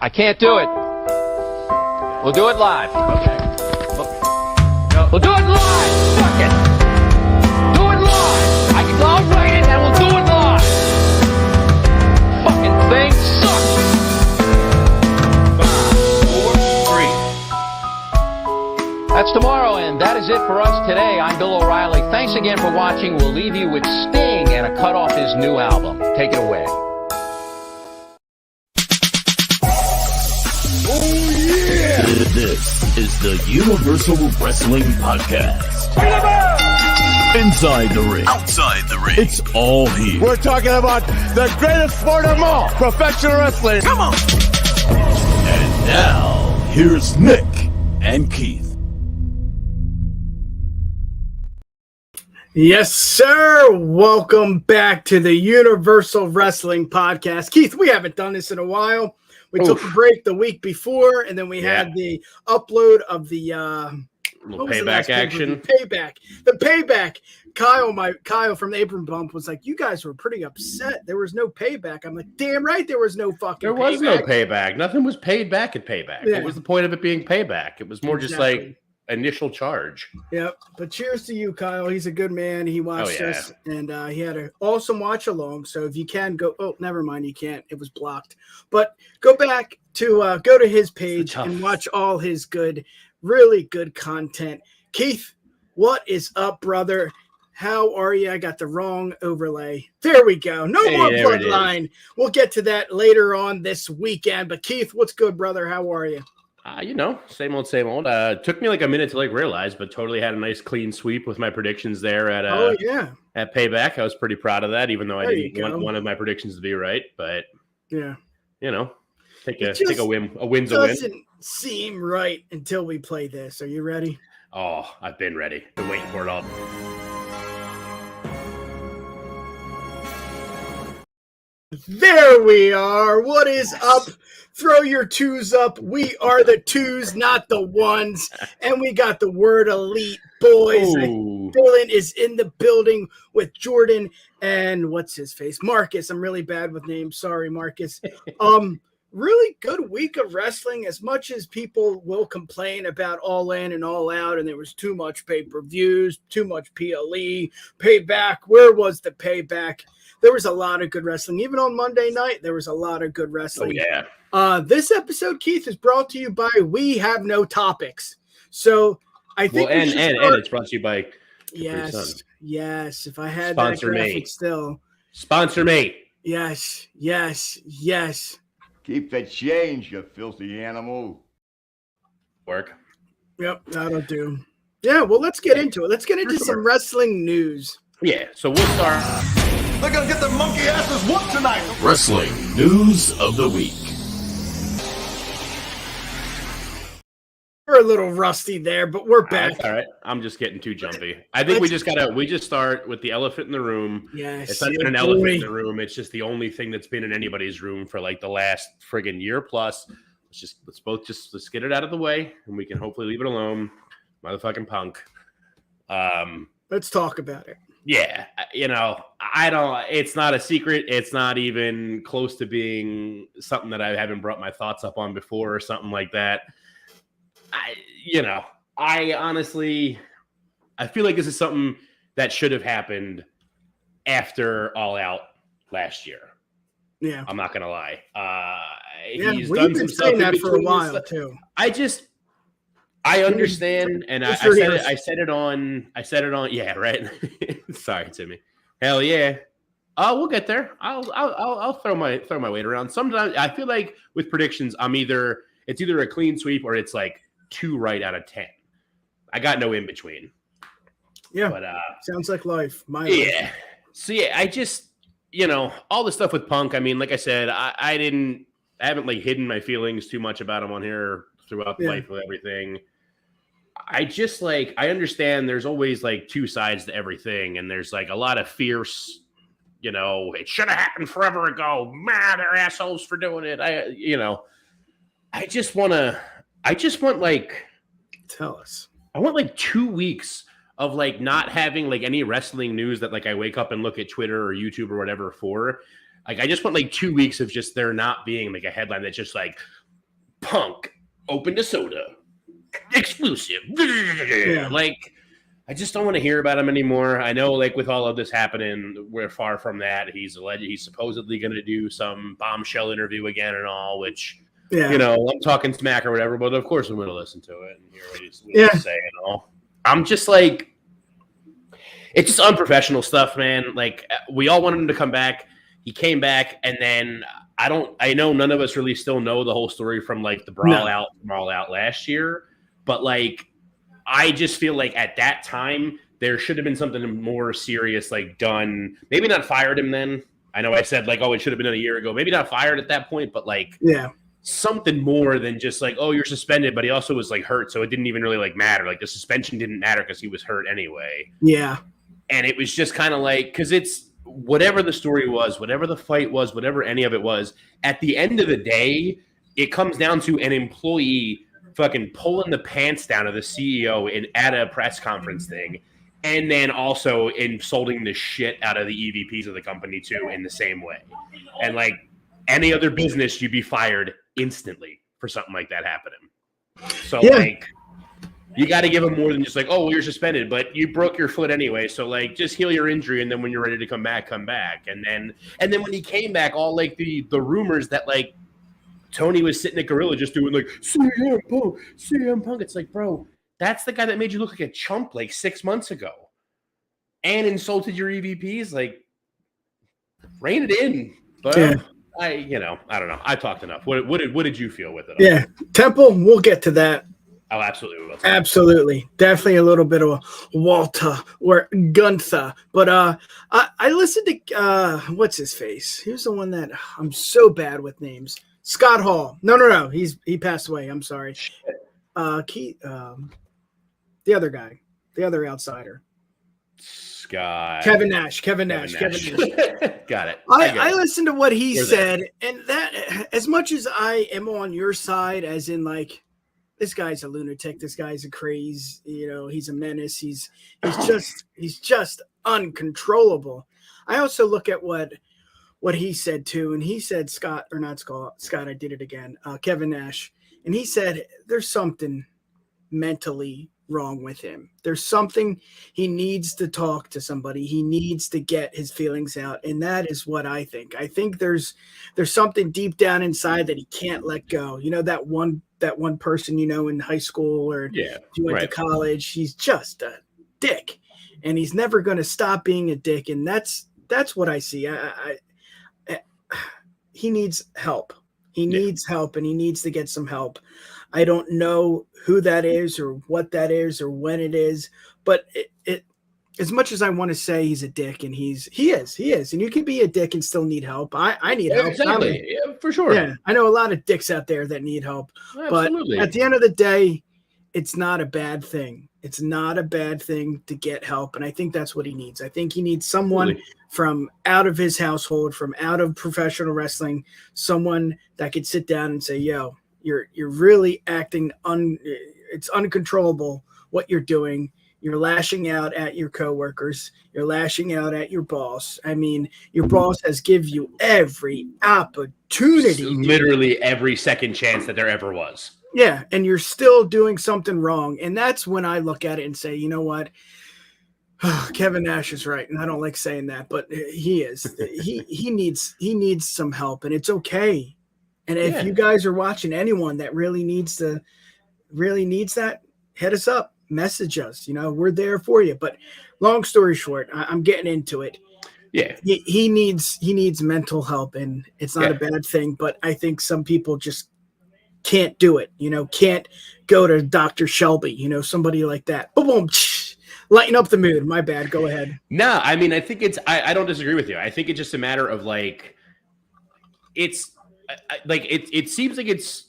I can't do it. We'll do it live. Okay. We'll do it live. Fuck it. Do it live. I'll write it and we'll do it live. Fucking thing sucks. 5, 4, 3. That's tomorrow, and that is it for us today. I'm Bill O'Reilly. Thanks again for watching. We'll leave you with Sting and a cut off his new album. Take it away. This is the Universal Wrestling Podcast. Inside the ring. Outside the ring. It's all here. We're talking about the greatest sport of all, professional wrestling. Come on! And now, here's Nick and Keith. Yes, sir. Welcome back to the Universal Wrestling Podcast. Keith, we haven't done this in a while. We took a break the week before, and then we had the upload of the payback action. The payback. Kyle from the Apron Bump was like, "You guys were pretty upset. There was no payback." I'm like, "Damn right, there was no fucking. There was no payback. Nothing was paid back at payback. Yeah. What was the point of it being payback? It was more just like initial charge." Yep. But cheers to you, Kyle. He's a good man. He watched us, and he had an awesome watch along. So if you can go, never mind, you can't. It was blocked. But go back to go to his page and watch all his really good content. Keith, what is up, brother? How are you? I got the wrong overlay. There we go. No more Bloodline. We'll get to that later on this weekend. But Keith, what's good, brother? How are you? Same old, same old. Took me like a minute to realize, but totally had a nice clean sweep with my predictions there at at Payback. I was pretty proud of that, even though I didn't want one of my predictions to be right. But take a win. A win's a win. Doesn't seem right until we play this. Are you ready? Oh, I've been ready. Been waiting for it all. There we are. What is up? Throw your twos up. We are the twos, not the ones. And we got the word elite, boys. Dylan is in the building with Jordan and what's his face? Marcus. I'm really bad with names. Sorry, Marcus. Really good week of wrestling. As much as people will complain about All In and All Out, and there was too much pay-per-views, too much PLE, payback. Where was the payback? There was a lot of good wrestling. Even on Monday night, there was a lot of good wrestling. Oh, yeah. This episode, Keith, is brought to you by We Have No Topics. So I think and it's brought to you by Yes. If I had Sponsor that graphic me. still. Sponsor me. Yes. Keep the change, you filthy animal. Work. Yep, that'll do. Yeah, well, let's get into it. Let's get into some wrestling news. Yeah, so we'll start. They're gonna get the monkey asses whooped tonight. Wrestling News of the Week. We're a little rusty there, but we're back. All right. I'm just getting too jumpy. I think we just start with the elephant in the room. Yes. It's not even an elephant in the room. It's just the only thing that's been in anybody's room for the last friggin' year plus. Let's get it out of the way and we can hopefully leave it alone. Motherfucking Punk. Let's talk about it. Yeah. It's not a secret. It's not even close to being something that I haven't brought my thoughts up on before or something like that. I honestly, I feel like this is something that should have happened after All Out last year. Yeah. I'm not going to lie. He's done some stuff that for a while too. I understand. And I said it on, yeah, right. Sorry, Timmy. Hell yeah. We'll get there. I'll throw my weight around. Sometimes I feel like with predictions, it's either a clean sweep or it's 2 right out of 10. I got no in between. Yeah, but sounds like life. Life. So I just all the stuff with Punk. I mean, like I said, I haven't hidden my feelings too much about him on here throughout life with everything. I just I understand there's always 2 sides to everything, and there's a lot of fierce. It should have happened forever ago. Man, they're assholes for doing it. I just want tell us. I want 2 weeks of not having any wrestling news that I wake up and look at Twitter or YouTube or whatever for. I just want 2 weeks of just there not being a headline that's just Punk opened a soda. Exclusive. Yeah. Like, I just don't want to hear about him anymore. I know, like, with all of this happening, we're far from that. He's supposedly going to do some bombshell interview again and all, which, you know, I'm talking smack or whatever, but of course I'm going to listen to it and hear what he's saying and all. I'm just like, it's just unprofessional stuff, man. Like, we all wanted him to come back. He came back, and then I know none of us really still know the whole story from, like, the Brawl Out last year, but, like, I just feel like at that time there should have been something more serious, like, done. Maybe not fired him then. I know I said, like, oh, it should have been done a year ago. Maybe not fired at that point, but, like, something more than just like, oh, you're suspended. But he also was, like, hurt, so it didn't even really, like, matter. Like, the suspension didn't matter because he was hurt anyway. Yeah. And it was just kind of like, because it's whatever the story was, whatever the fight was, whatever any of it was, at the end of the day, it comes down to an employee fucking pulling the pants down of the CEO at a press conference thing, and then also insulting the shit out of the EVPs of the company too in the same way. And like any other business, you'd be fired instantly for something like that happening. So like, you got to give them more than just like, oh, well, you're suspended, but you broke your foot anyway. So like, just heal your injury, and then when you're ready to come back, come back. And then when he came back, all like the rumors that like Tony was sitting at Gorilla just doing like CM Punk. It's like, bro, that's the guy that made you look like a chump like 6 months ago and insulted your EVPs. Like, rein it in. But I don't know. I talked enough. What did you feel with it? Yeah, Temple. We'll get to that. Oh, absolutely. Absolutely. Definitely a little bit of a Walter or Gunther. But I listened to what's his face? He was the one that I'm so bad with names. Scott Hall. No. He passed away. I'm sorry. The other guy, the other outsider. Kevin Nash. Got it. I listened to what he said, and that as much as I am on your side, as in like, this guy's a lunatic, this guy's a craze, he's a menace, he's just uncontrollable. I also look at what he said too, and he said Scott, I did it again, Kevin Nash, and he said there's something mentally wrong with him. There's something, he needs to talk to somebody, he needs to get his feelings out, and that is what I think. I think there's something deep down inside that he can't let go. That one person in high school, or if you went to college, he's just a dick, and he's never going to stop being a dick, and that's what I see. He needs help. He needs help, and he needs to get some help. I don't know who that is or what that is or when it is, but it as much as I want to say he's a dick, and he is, and you can be a dick and still need help. I need help. Exactly. For sure. Yeah. I know a lot of dicks out there that need help, Absolutely. But at the end of the day, it's not a bad thing. It's not a bad thing to get help. And I think that's what he needs. I think he needs someone from out of his household, from out of professional wrestling, someone that could sit down and say, yo, you're really acting it's uncontrollable what you're doing. You're lashing out at your coworkers. You're lashing out at your boss. I mean, your boss has given you every opportunity. Literally every second chance that there ever was. Yeah, and you're still doing something wrong. And that's when I look at it and say, you know what? Kevin Nash is right. And I don't like saying that, but he is. he needs some help, and it's okay. And if you guys are watching, anyone that really needs that, hit us up, message us. We're there for you. But long story short, I'm getting into it. Yeah, he needs mental help, and it's not a bad thing. But I think some people just can't do it. Can't go to Dr. Shelby. Somebody like that. Boom, lighten up the mood. My bad. Go ahead. No, I mean, I think it's. I don't disagree with you. I think it's just a matter of like, it's. Like it seems like it's,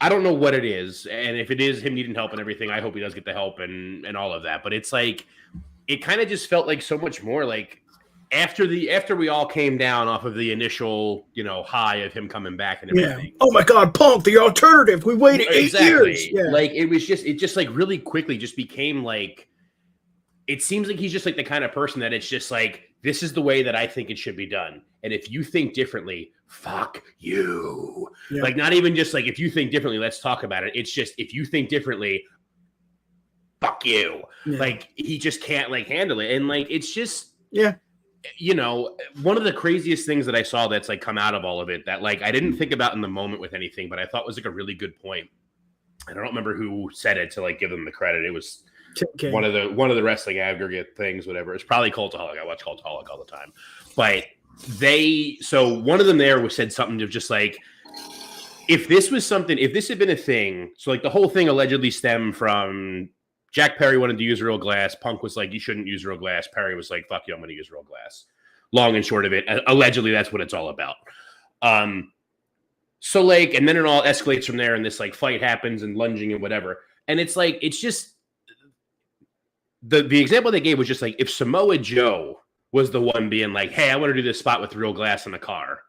I don't know what it is, and if it is him needing help and everything, I hope he does get the help and all of that. But it's like, it kind of just felt like so much more like after we all came down off of the initial high of him coming back and everything. Oh my God, Punk, the alternative. We waited 8 years. Yeah. Like it just like really quickly just became like, it seems like he's just like the kind of person that it's just like this is the way that I think it should be done. And if you think differently, fuck you. Yeah. Like, not even just like, if you think differently, let's talk about it. It's just, if you think differently, fuck you. Yeah. Like, he just can't like handle it. And like, it's just, yeah. You know, one of the craziest things that I saw that's like come out of all of it that like I didn't think about in the moment with anything, but I thought was like a really good point. I don't remember who said it to like give them the credit. It was one of the wrestling aggregate things, whatever. It's probably Cultaholic. I watch Cultaholic all the time. But so one of them there said something to just like, if this had been a thing, so like the whole thing allegedly stemmed from Jack Perry wanted to use real glass. Punk was like, you shouldn't use real glass. Perry was like, fuck you, I'm going to use real glass. Long and short of it, allegedly, that's what it's all about. So like, and then it all escalates from there, and this like fight happens and lunging and whatever. And it's like, it's just the example they gave was just like, if Samoa Joe was the one being like, hey, I want to do this spot with real glass in the car,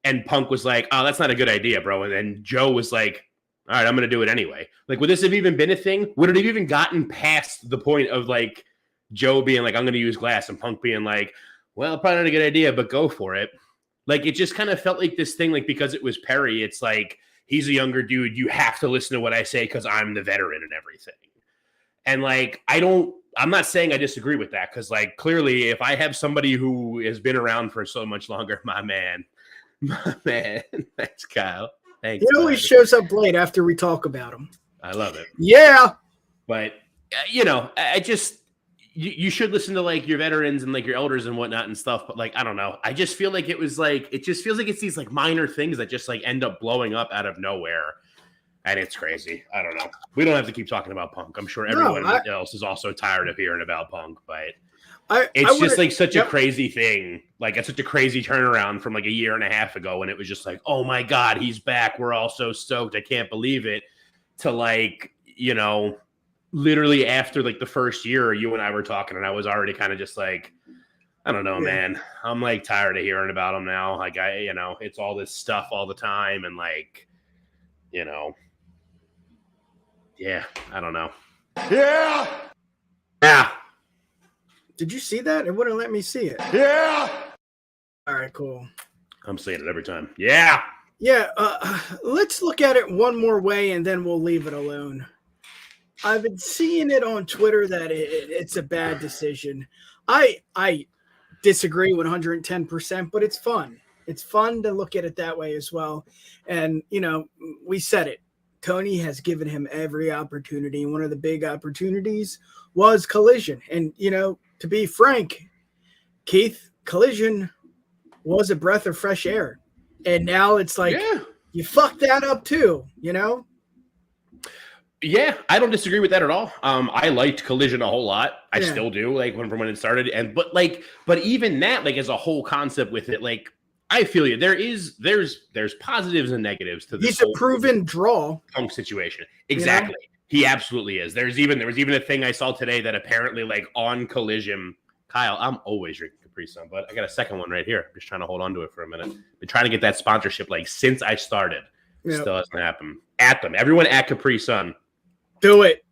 and Punk was like, oh, that's not a good idea, bro. And then Joe was like, all right, I'm going to do it anyway. Like, would this have even been a thing? Would it have even gotten past the point of like Joe being like, I'm going to use glass, and Punk being like, well, probably not a good idea, but go for it. Like, it just kind of felt like this thing, like, because it was Perry, it's like, he's a younger dude. You have to listen to what I say because I'm the veteran and everything. And like, I'm not saying I disagree with that, because like, clearly if I have somebody who has been around for so much longer, my man, thanks, Kyle. Thanks. He always shows up late after we talk about him. I love it. Yeah. But, you know, I just, you should listen to like your veterans and like your elders and whatnot and stuff. But like, I don't know. I just feel like it was like, it just feels like it's these like minor things that just like end up blowing up out of nowhere. And it's crazy. I don't know. We don't have to keep talking about Punk. I'm sure everyone else is also tired of hearing about Punk, but it's just like such a crazy thing. Like, it's such a crazy turnaround from like a year and a half ago when it was just like, oh my God, he's back. We're all so stoked. I can't believe it. To like, you know, literally after like the first year, you and I were talking, and I was already kind of just like, I don't know, man. I'm like tired of hearing about him now. Like, you know, it's all this stuff all the time. And like, you know, yeah, I don't know. Yeah. Yeah. Did you see that? It wouldn't let me see it. Yeah. All right, cool. I'm saying it every time. Yeah. Yeah. Let's look at it one more way, and then we'll leave it alone. I've been seeing it on Twitter that it's a bad decision. I disagree 110%, but it's fun. It's fun to look at it that way as well. And, you know, we said it. Tony has given him every opportunity. One of the big opportunities was Collision. And, you know, to be frank, Keith, Collision was a breath of fresh air. And now it's like, you fucked that up too, you know? Yeah, I don't disagree with that at all. I liked Collision a whole lot. I still do, like from when it started. But even that, like as a whole concept with it, like I feel you. There's positives and negatives to this. He's a proven draw. Punk situation. Exactly. You know? He absolutely is. There was even a thing I saw today that apparently like on Collision, Kyle, I'm always drinking Capri Sun, but I got a second one right here. I'm just trying to hold on to it for a minute. Been trying to get that sponsorship like since I started. Still hasn't happened. At them. Everyone at Capri Sun. Do it.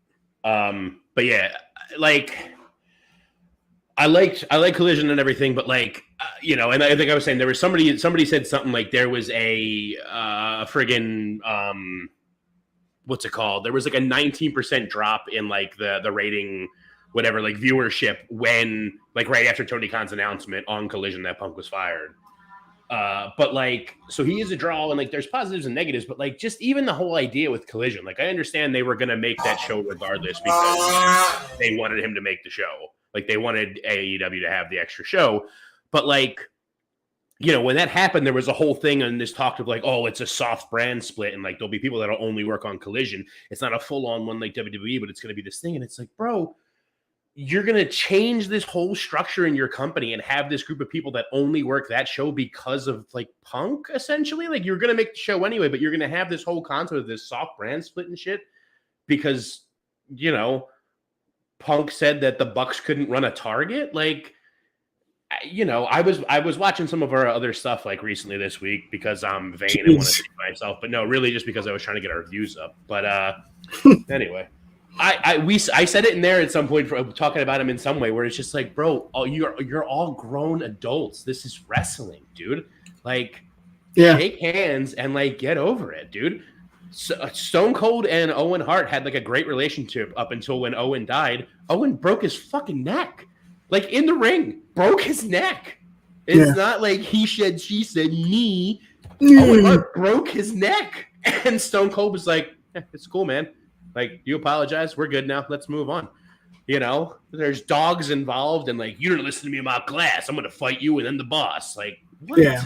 But yeah, like I like Collision and everything, but like you know, and I think I was saying there was somebody said something like there was a friggin' what's it called? There was like a 19% drop in like the rating, whatever, like viewership when like right after Tony Khan's announcement on Collision that Punk was fired. But like, so he is a draw, and like there's positives and negatives, but like just even the whole idea with Collision, like I understand they were going to make that show regardless because they wanted him to make the show. Like they wanted AEW to have the extra show, but like, you know, when that happened, there was a whole thing and this talk of like, oh, it's a soft brand split. And like, there'll be people that'll only work on Collision. It's not a full on one like WWE, but it's going to be this thing. And it's like, bro, you're going to change this whole structure in your company and have this group of people that only work that show because of like Punk, essentially. Like you're going to make the show anyway, but you're going to have this whole concept of this soft brand split and shit because, you know, Punk said that the Bucks couldn't run a Target. Like, you know, I was watching some of our other stuff like recently this week because I'm vain and want to see myself, but no, really just because I was trying to get our views up. But anyway. I said it in there at some point for talking about him in some way where it's just like, bro, you're all grown adults. This is wrestling, dude. Like, shake hands and like get over it, dude. Stone Cold and Owen Hart had like a great relationship up until when Owen died. Owen broke his fucking neck, like in the ring, broke his neck. It's not like he said, she said, me. Owen Hart broke his neck, and Stone Cold was like, "It's cool, man. Like, you apologize. We're good now. Let's move on." You know, there's dogs involved, and like, you don't listen to me about glass. I'm gonna fight you and then the boss. Like, what? Yeah.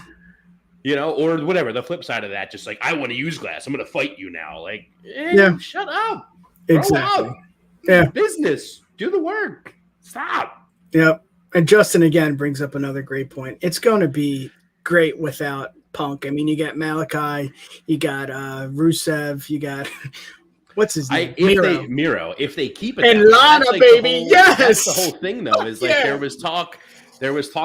You know, or whatever. The flip side of that, just like, I want to use glass. I'm gonna fight you now. Like, shut up. Exactly. Grow up. Yeah. Business. Do the work. Stop. Yep. And Justin again brings up another great point. It's going to be great without Punk. I mean, you got Malachi, you got Rusev, you got what's his name? Miro. If they keep it, and Lana, like baby, that's the whole thing, though. Is like there was talk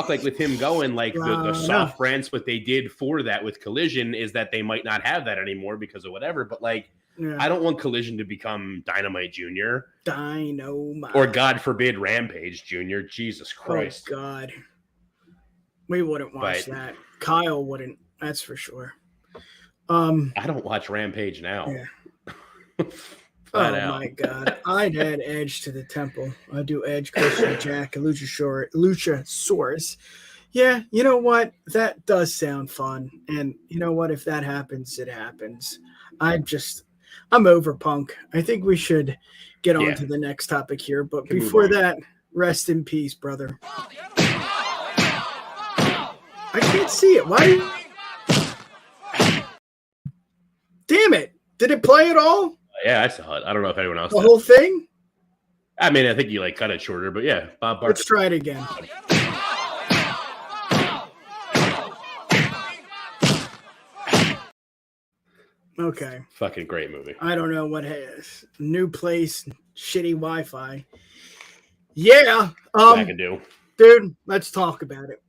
like with him going like the soft brands. What they did for that with Collision is that they might not have that anymore because of whatever. But like, I don't want Collision to become Dynamite Jr. Dynamite. Or God forbid Rampage Jr. Jesus Christ. Oh God. We wouldn't watch that. Kyle wouldn't, that's for sure. I don't watch Rampage now. Yeah. My God. I'd add Edge to the temple. I do Edge, Christian Jack, and Luchasaurus. Yeah, you know what? That does sound fun. And you know what? If that happens, it happens. I'm over Punk. I think we should get on to the next topic here. But before that, rest in peace, brother. I can't see it. Why? Damn it. Did it play at all? Yeah, I saw it. I don't know if anyone else The whole thing? I mean, I think you like cut it shorter, but yeah. Bob Barker. Let's try it again. Okay. Fucking great movie. I don't know what has. New place, shitty Wi-Fi. Yeah. I can do. Dude, let's talk about it.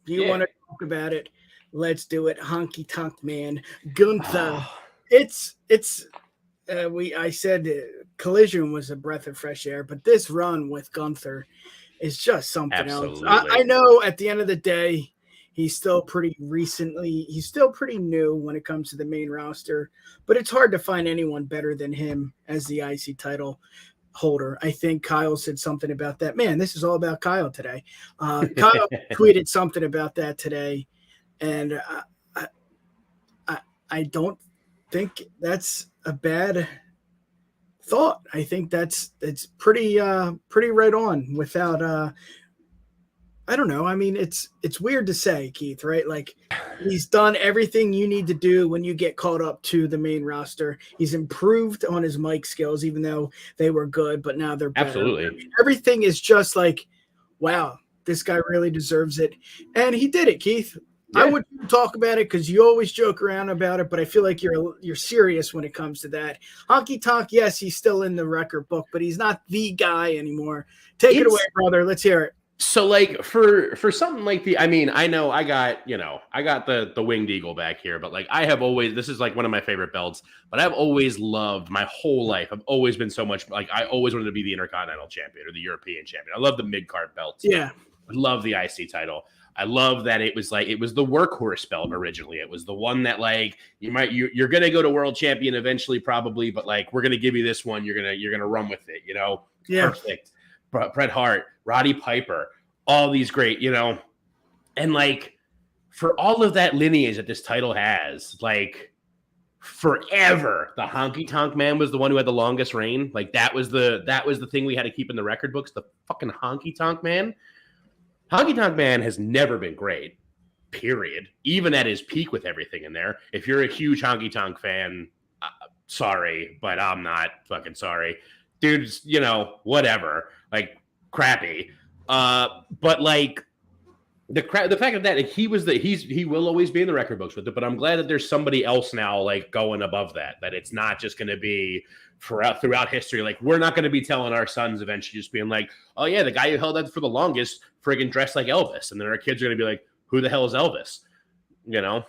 Do you want to talk about it? Let's do it. Honky Tonk Man, Gunther. I said Collision was a breath of fresh air, but this run with Gunther is just something else. I know at the end of the day, he's still pretty new when it comes to the main roster, but it's hard to find anyone better than him as the IC title holder. I think Kyle said something about that. Man, this is all about Kyle today. Kyle tweeted something about that today, and I don't think that's a bad thought. I think it's pretty right on without I don't know. I mean, it's weird to say, Keith, right? Like, he's done everything you need to do when you get caught up to the main roster. He's improved on his mic skills, even though they were good, but now they're better. Absolutely. I mean, everything is just like, wow, this guy really deserves it. And he did it, Keith. Yeah. I wouldn't talk about it because you always joke around about it, but I feel like you're serious when it comes to that. Honky Tonk, yes, he's still in the record book, but he's not the guy anymore. Take it away, brother. Let's hear it. So like for something like I know I got the winged eagle back here, but like this is like one of my favorite belts, but I've always loved my whole life. I've always been so much like I always wanted to be the Intercontinental Champion or the European Champion. I love the mid-card belts. Yeah. I love the IC title. I love that it was the workhorse belt originally. It was the one that like you're gonna go to world champion eventually probably, but like we're gonna give you this one. You're gonna run with it, you know? Yeah. Perfect. Bret Hart, Roddy Piper, all these great, you know, and like for all of that lineage that this title has, like forever, the Honky Tonk Man was the one who had the longest reign. Like that was the thing we had to keep in the record books. The fucking Honky Tonk Man. Honky Tonk Man has never been great, period. Even at his peak with everything in there. If you're a huge Honky Tonk fan, sorry, but I'm not fucking sorry. Dude's, you know, whatever, like crappy. But like the fact of that, like, he will always be in the record books with it, but I'm glad that there's somebody else now like going above that it's not just going to be throughout history. Like we're not going to be telling our sons eventually just being like, oh yeah, the guy who held that for the longest friggin' dressed like Elvis. And then our kids are going to be like, who the hell is Elvis? You know?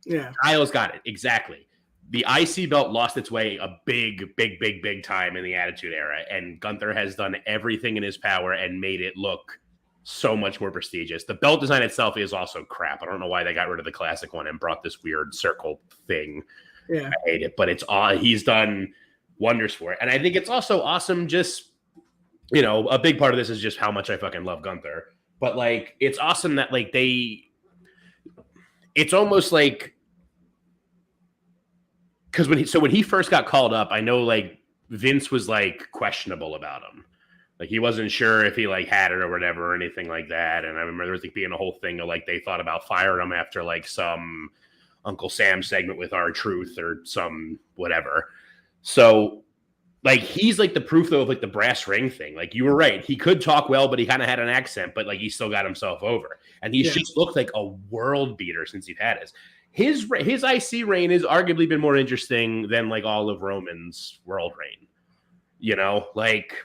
Yeah. Kyle's got it. Exactly. the IC belt lost its way a big time in the Attitude Era, and Gunther has done everything in his power and made it look so much more prestigious. The belt design itself is also crap. I don't know why they got rid of the classic one and brought this weird circle thing. Yeah, I hate it, but it's all he's done wonders for it. And I think it's also awesome. Just, you know, a big part of this is just how much I fucking love Gunther. But like, it's awesome that like it's almost like, because when he first got called up, I know like Vince was like questionable about him. Like, he wasn't sure if he like had it or whatever or anything like that. And I remember there was like being a whole thing of like they thought about firing him after like some Uncle Sam segment with R-Truth or some whatever. So like, he's like the proof though of like the brass ring thing. Like, you were right. He could talk well, but he kind of had an accent, but like he still got himself over. And he's just looked like a world beater since he's had his IC reign has arguably been more interesting than like all of Roman's world reign. You know, like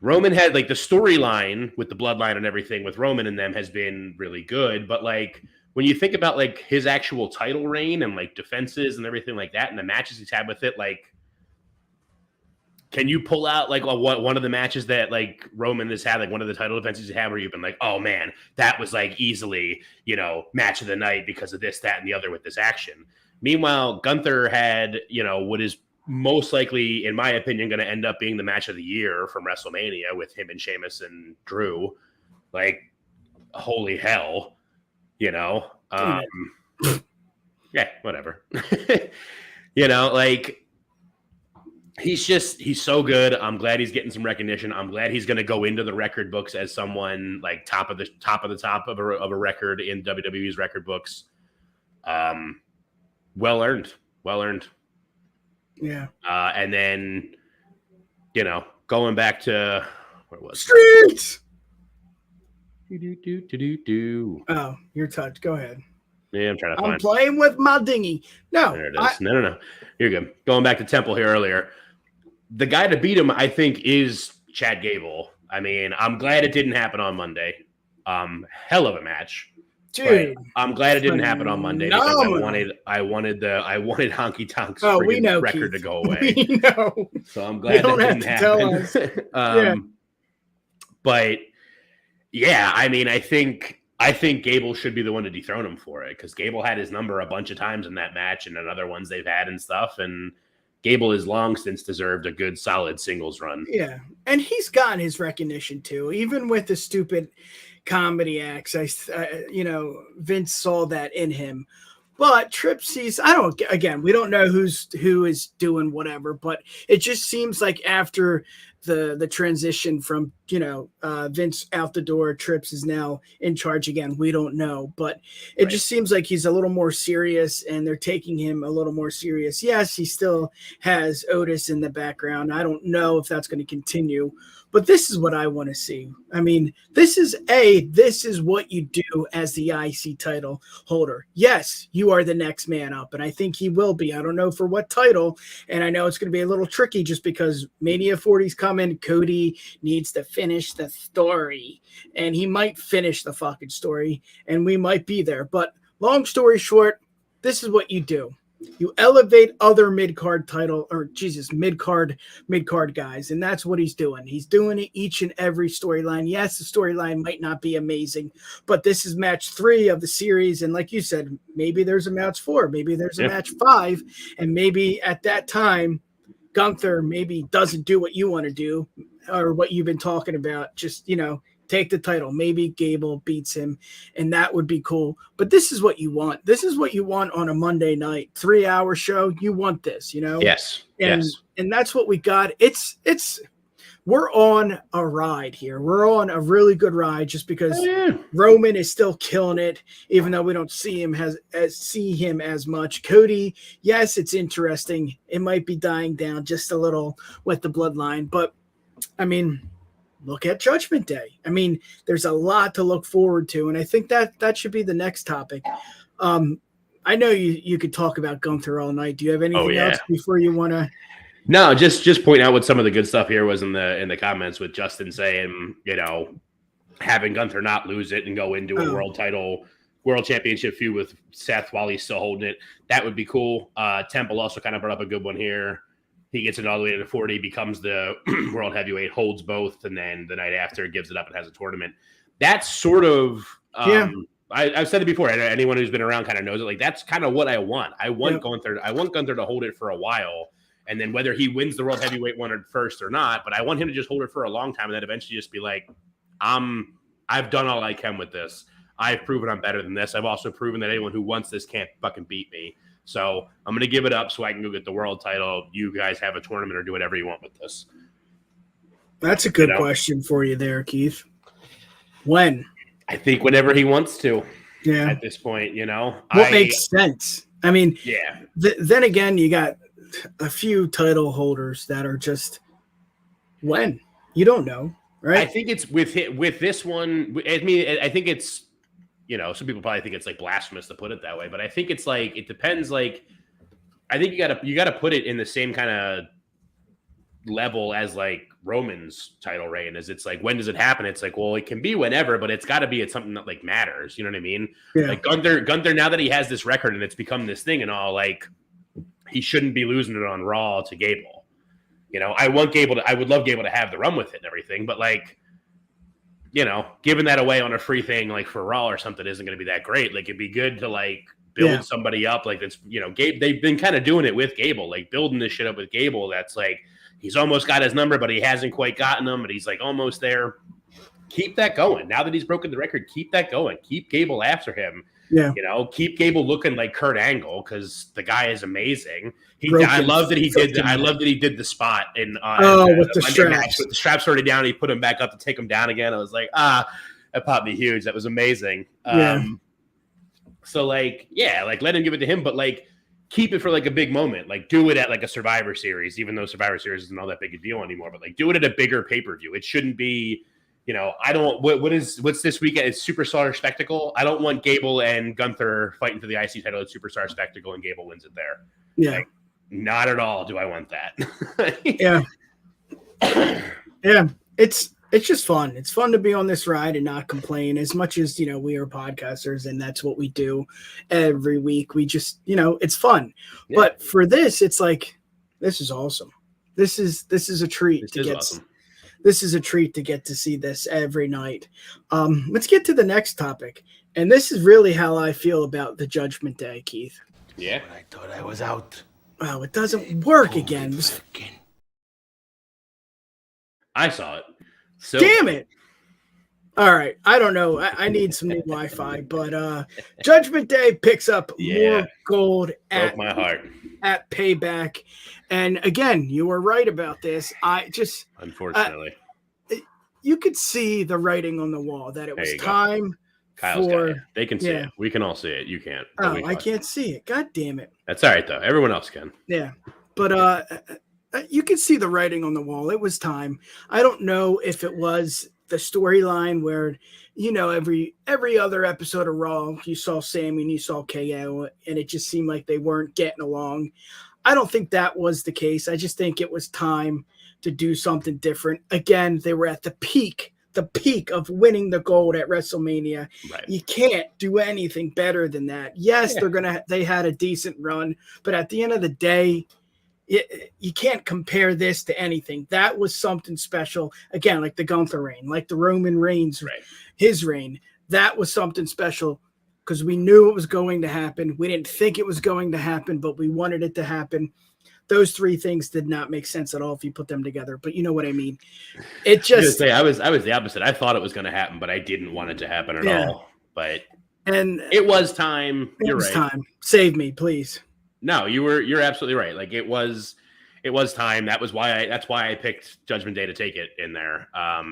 Roman had like the storyline with the bloodline and everything with Roman and them has been really good. But like, when you think about like his actual title reign and like defenses and everything like that and the matches he's had with it, like, can you pull out like one of the matches that like Roman has had, like one of the title defenses he's had where you've been like, oh man, that was like easily, you know, match of the night because of this, that, and the other with this action. Meanwhile, Gunther had, you know, what is most likely, in my opinion, going to end up being the match of the year from WrestleMania with him and Sheamus and Drew. Like, holy hell, you know? Yeah, whatever. You know, like, he's so good. I'm glad he's getting some recognition. I'm glad he's going to go into the record books as someone like top of a record in WWE's record books. Well earned. yeah. And then, you know, going back to where was Streets. Do. Oh, you're touched. Go ahead. Yeah, I'm trying to find. I'm playing with my dinghy. No, There it is. No. You're good. Going back to Temple here earlier. The guy to beat him, I think, is Chad Gable. I mean, I'm glad it didn't happen on Monday. Hell of a match. dude. I'm glad it didn't happen on Monday because I wanted Honky Tonk's record to go away. We know. So I'm glad that didn't happen. But yeah, I mean, I think Gable should be the one to dethrone him for it because Gable had his number a bunch of times in that match and in other ones they've had and stuff. And Gable has long since deserved a good, solid singles run. Yeah, and he's gotten his recognition too, even with the stupid comedy acts. Vince saw that in him. But Tripp sees, we don't know who is doing whatever, but it just seems like after the transition from, Vince out the door, Trips is now in charge again. We don't know, but it just seems like he's a little more serious and they're taking him a little more serious. Yes, he still has Otis in the background. I don't know if that's going to continue, but this is what I want to see. I mean, this is what you do as the IC title holder. Yes, you are the next man up, and I think he will be. I don't know for what title, and I know it's going to be a little tricky just because Mania 40's coming. Cody needs to finish the story, and he might finish the fucking story, and we might be there. But long story short, this is what you do. You elevate other mid-card guys, and that's what he's doing. He's doing it each and every storyline. Yes, the storyline might not be amazing, but this is match 3 of the series, and like you said, maybe there's a match 4, maybe there's a match 5, and maybe at that time, Gunther maybe doesn't do what you want to do or what you've been talking about, just, take the title. Maybe Gable beats him, and that would be cool. But this is what you want. This is what you want on a Monday night, 3-hour show. You want this, Yes. And that's what we got. We're on a ride here. We're on a really good ride just because Roman is still killing it, even though we don't see him as much. Cody, yes, it's interesting. It might be dying down just a little with the bloodline, but I mean, look at Judgment Day. I mean, there's a lot to look forward to, and I think that should be the next topic. I know you could talk about Gunther all night. Do you have anything else before you want to? No, just point out what some of the good stuff here was in the comments with Justin saying, having Gunther not lose it and go into a world title world championship feud with Seth while he's still holding it. That would be cool. Temple also kind of brought up a good one here. He gets it all the way to 40, becomes the world heavyweight, holds both, and then the night after gives it up and has a tournament. That's sort of I've said it before. Anyone who's been around kind of knows it. Like, that's kind of what I want. I want Gunther. I want Gunther to hold it for a while, and then whether he wins the world heavyweight one at first or not, but I want him to just hold it for a long time, and then eventually just be like, I've done all I can with this. I've proven I'm better than this. I've also proven that anyone who wants this can't fucking beat me. So I'm going to give it up so I can go get the world title. You guys have a tournament or do whatever you want with this. That's a good question for you there, Keith. When? I think whenever he wants to. Yeah. At this point, What makes sense? I mean, yeah. Then again, you got a few title holders that are just when? You don't know, right? I think it's with this one. I mean, I think it's, some people probably think it's like blasphemous to put it that way, but I think it's like, it depends. Like, I think you gotta put it in the same kind of level as like Roman's title reign. As it's like, when does it happen? It's like, well, it can be whenever, but it's got to be at something that like matters. You know what I mean? Yeah. Like Gunther, now that he has this record and it's become this thing and all, like, he shouldn't be losing it on Raw to Gable. I would love Gable to have the run with it and everything, but like, giving that away on a free thing like for Raw or something isn't going to be that great. Like, it'd be good to like build somebody up like that's, Gabe. They've been kind of doing it with Gable, like building this shit up with Gable. That's like, he's almost got his number, but he hasn't quite gotten them, but he's like almost there. Keep that going. Now that he's broken the record, keep that going. Keep Gable after him. Yeah. Keep Gable looking like Kurt Angle because the guy is amazing. I love that he did the spot in with the straps. Match with the straps already down. He put him back up to take him down again. I was like, that popped me huge. That was amazing. So like, like let him give it to him, but like keep it for like a big moment. Like do it at like a Survivor Series, even though Survivor Series isn't all that big a deal anymore. But like do it at a bigger pay-per-view. It shouldn't be. I don't. What's this weekend? It's Superstar Spectacle. I don't want Gable and Gunther fighting for the IC title at Superstar Spectacle and Gable wins it there. Yeah, like, not at all. Do I want that? yeah. It's just fun. It's fun to be on this ride and not complain. As much as we are podcasters and that's what we do every week. We just it's fun. Yeah. But for this, it's like this is awesome. This is a treat to get. Awesome. This is a treat to get to see this every night. Let's get to the next topic. And this is really how I feel about the Judgment Day, Keith. Yeah. I thought I was out. Wow, it doesn't work again. I saw it. So damn it. All right. I don't know. I need some new Wi-Fi. But Judgment Day picks up more gold broke my heart. At Payback. And again, you were right about this. Unfortunately, you could see the writing on the wall that it was time Kyle's for. got it. They can see it. We can all see it. You can't. Oh, I can't see it. God damn it. That's all right though. Everyone else can. Yeah, but you can see the writing on the wall. It was time. I don't know if it was the storyline where every other episode of Raw you saw Sammy and you saw KO and it just seemed like they weren't getting along. I don't think that was the case. I just think it was time to do something different. Again, they were at the peak of winning the gold at WrestleMania. Right. You can't do anything better than that. Yes, they had a decent run, but at the end of the day, you can't compare this to anything. That was something special. Again, like the Gunther reign, like the Roman Reigns, his reign. That was something special because we knew it was going to happen. We didn't think it was going to happen, but we wanted it to happen. Those three things did not make sense at all if you put them together, but you know what I mean. It just I was the opposite. I thought it was going to happen, but I didn't want it to happen at all. But it was time. You're right. Time. Save me, please. No, you're absolutely right. Like it was time. That's why I picked Judgment Day to take it in there. I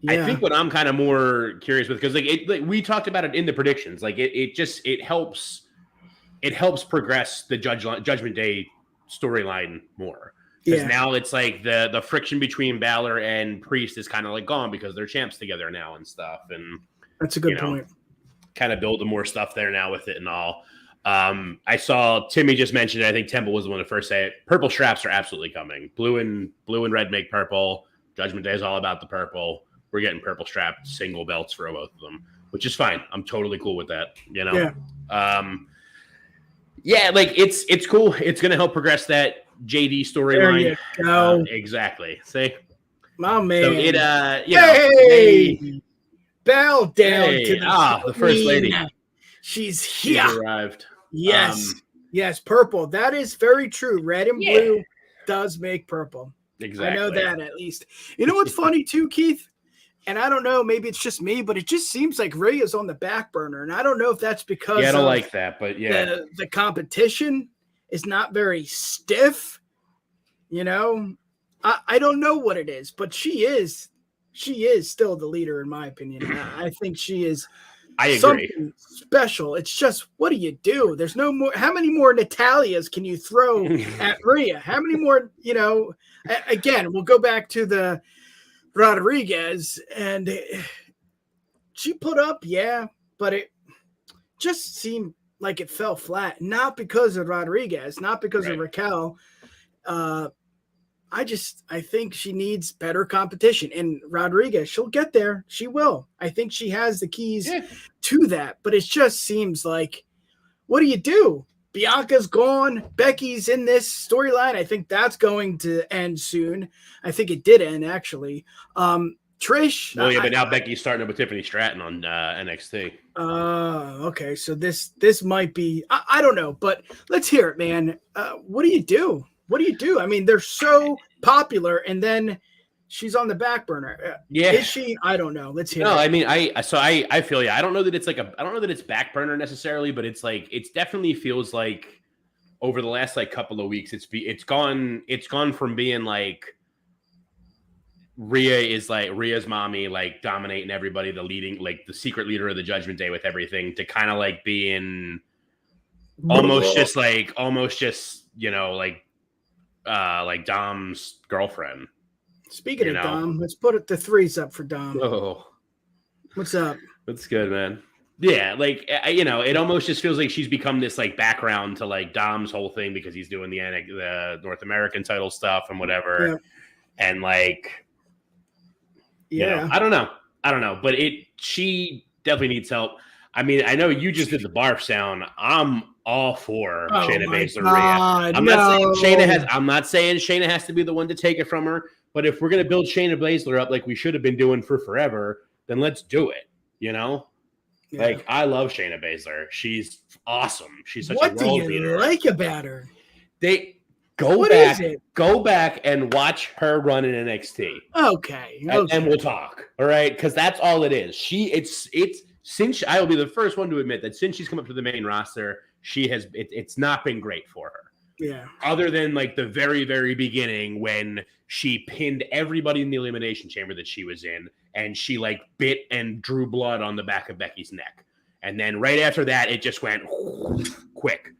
think what I'm kind of more curious with, because like we talked about it in the predictions, like it helps progress the Judgment Day storyline more. Because now it's like the friction between Balor and Priest is kind of like gone because they're champs together now and stuff. And that's a good point. Kind of building more stuff there now with it and all. I saw Timmy just mentioned it. I think Temple was the one to first say it. Purple straps are absolutely coming. Blue and red make purple. Judgment Day is all about the purple. we're getting purple strap single belts for both of them, which is fine. I'm totally cool with that. You know, like it's cool. It's gonna help progress that JD storyline. There you go. Exactly. See, my man. So it bow down to the first lady. She's here. She's arrived. Yes. Yes, purple. That is very true. Red and blue does make purple. Exactly. I know that at least. You know what's funny too, Keith? And I don't know, maybe it's just me, but it just seems like Rhea's on the back burner. And I don't know if that's because I don't like that, but the competition is not very stiff. You know, I don't know what it is, but she is still the leader in my opinion. I think she is. I agree. Something special. It's just, what do you do? There's no more. How many more Natalias can you throw at Rhea? How many more, again, we'll go back to the Rodriguez, and she put up, but it just seemed like it fell flat. Not because of Rodriguez, not because of Raquel. I think she needs better competition. And Rodriguez, she'll get there. She will. I think she has the keys to that. But it just seems like, what do you do? Bianca's gone. Becky's in this storyline. I think that's going to end soon. I think it did end, actually. Trish. Well, but now Becky's starting with Tiffany Stratton on NXT. Okay. So this might be, I don't know. But let's hear it, man. What do you do? What do you do? I mean, they're so popular, and then she's on the back burner. Is she? I don't know. Let's hear. No, it. I mean, I feel you. I don't know that it's I don't know that it's back burner necessarily, but it's like it definitely feels like over the last couple of weeks, it's gone from being like Rhea's mommy, dominating everybody, the leading, the secret leader of the Judgment Day with everything, to kind of being almost just Dom's girlfriend. Speaking of Dom, let's put the threes up for Dom. Oh, what's up? That's good, man. Yeah, it almost just feels like she's become this background to Dom's whole thing because he's doing the North American title stuff and whatever. Yeah. And I don't know, but she definitely needs help. I mean, I know you just did the barf sound. I'm all for Shayna Baszler. I'm not saying Shayna has to be the one to take it from her, but if we're gonna build Shayna Baszler up like we should have been doing for forever, then let's do it. Yeah. I love Shayna Baszler. She's awesome. She's such a world leader. What do you like about her? Go back and watch her run in NXT. Okay. And we'll talk. All right, because that's all it is. Since I will be the first one to admit that since she's come up to the main roster, it's not been great for her. Yeah. Other than the very, very beginning when she pinned everybody in the Elimination Chamber that she was in, and she bit and drew blood on the back of Becky's neck. And then right after that, it just went quick,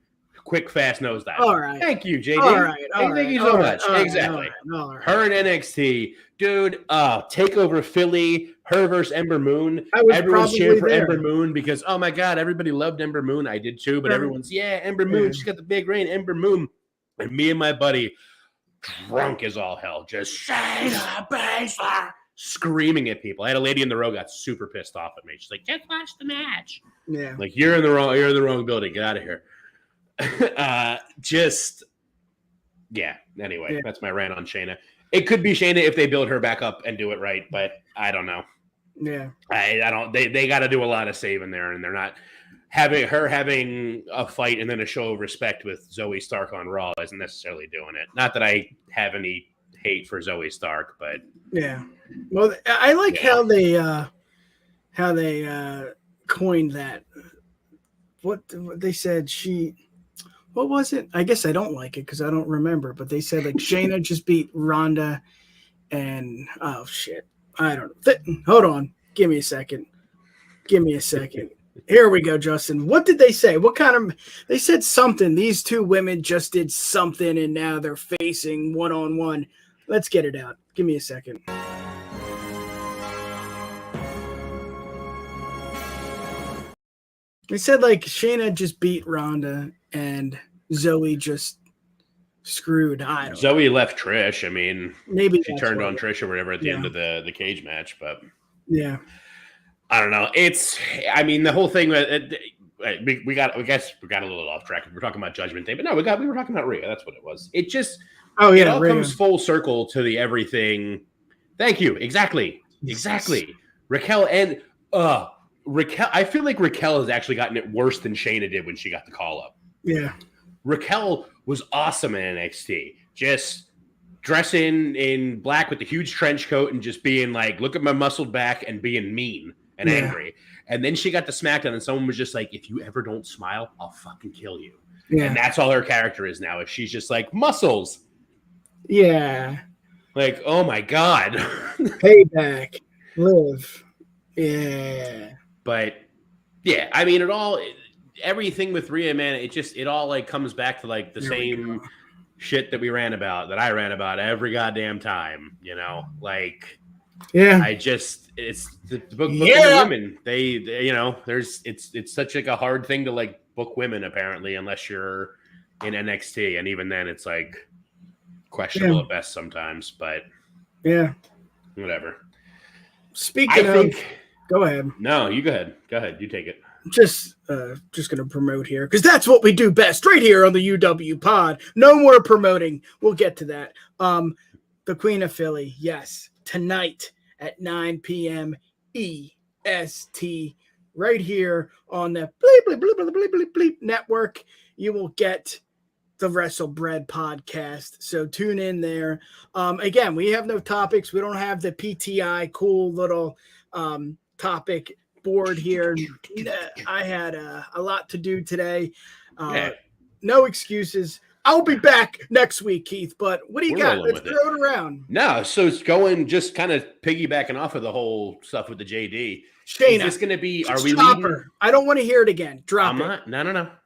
fast nosedive. All right. Thank you, JD. All right. Thank you so much. Exactly. All right. Her and NXT, dude. Takeover Philly. Her versus Ember Moon. Everyone's cheering for Ember Moon because, oh my God, everybody loved Ember Moon. I did too, but everyone's, Ember Moon. She's got the big reign, Ember Moon. And me and my buddy, drunk as all hell, just Shayna Baszler, screaming at people. I had a lady in the row got super pissed off at me. She's like, just watch the match. Yeah. You're in the wrong building. Get out of here. Anyway, that's my rant on Shayna. It could be Shayna if they build her back up and do it right, but I don't know. Yeah. I don't they got to do a lot of saving there, and they're not having a fight and then a show of respect with Zoe Stark on Raw isn't necessarily doing it. Not that I have any hate for Zoe Stark, but yeah. Well, I like how they coined that. What they said what was it? I guess I don't like it because I don't remember, but they said Shayna just beat Ronda and oh shit. I don't know. Hold on. Give me a second. Here we go, Justin. What did they say? They said something. These two women just did something and now they're facing one-on-one. Let's get it out. Give me a second. They said Shayna just beat Ronda and Zoe just screwed. I don't know. Zoe left Trish. I mean, maybe she turned on Trish or whatever at the end of the cage match, but Yeah. I don't know. The whole thing. We got a little off track. We're talking about Judgment Day, but no, we were talking about Rhea. That's what it was. It just, it all Rhea. comes full circle to the everything. Thank you. Exactly. Raquel and Raquel. I feel like Raquel has actually gotten it worse than Shayna did when she got the call up. Yeah. Raquel was awesome in NXT. Just dressing in black with the huge trench coat and just being like, look at my muscled back and being mean and angry. And then she got to SmackDown and someone was just like, if you ever don't smile, I'll fucking kill you. Yeah. And that's all her character is now. If she's just like muscles. Yeah. Like, oh my God. Payback. Live. Yeah. But yeah, everything with Rhea, man, it all like comes back to like the same shit that I ran about every goddamn time, like, yeah, it's the book of women. They it's such like a hard thing to like book women apparently, unless you're in NXT. And even then it's like questionable at best sometimes, but whatever. Go ahead. No, you go ahead. You take it. Just gonna promote here because that's what we do best right here on the UWPod. No more promoting. We'll get to that. The Queen of Philly, yes, tonight at 9 p.m. EST, right here on the bleep, bleep, bleep, bleep, bleep, bleep, bleep network. You will get the WrestleBread podcast. So tune in there. Again, we have no topics. We don't have the PTI cool little topic board here. I had a lot to do today. No excuses. I'll be back next week, Keith. But what do you got? Let's throw it around. No, so it's going just kind of piggybacking off of the whole stuff with the JD. Shayna, is this going to be? Are we leaving? I don't want to hear it again. Drop it. No.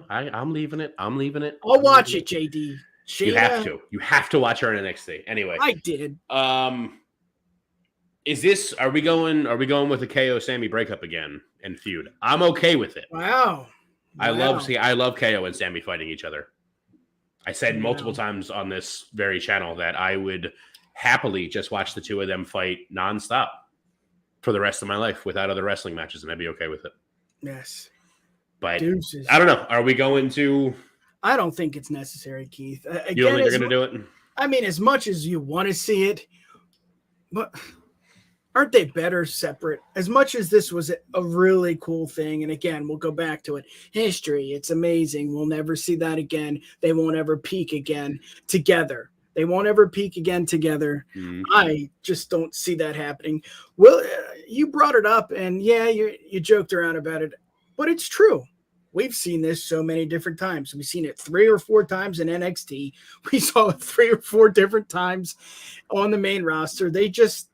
I'm leaving it. I'll watch it, JD. Shayna, you have to watch her in NXT. Anyway, I did. Is this? Are we going with a KO Sammy breakup again and feud? I'm okay with it. Wow. I love KO and Sammy fighting each other. I said multiple times on this very channel that I would happily just watch the two of them fight nonstop for the rest of my life without other wrestling matches, and I'd be okay with it. Yes. But I don't know. Are we going to? I don't think it's necessary, Keith. You don't think they're going to do it? I mean, as much as you want to see it, but aren't they better separate? As much as this was a really cool thing, and again, we'll go back to it. History, it's amazing. We'll never see that again. They won't ever peak again together. Mm-hmm. I just don't see that happening. Well, you brought it up, and you joked around about it, but it's true. We've seen this so many different times. We've seen it 3 or 4 times in NXT. We saw it 3 or 4 different times on the main roster. They're just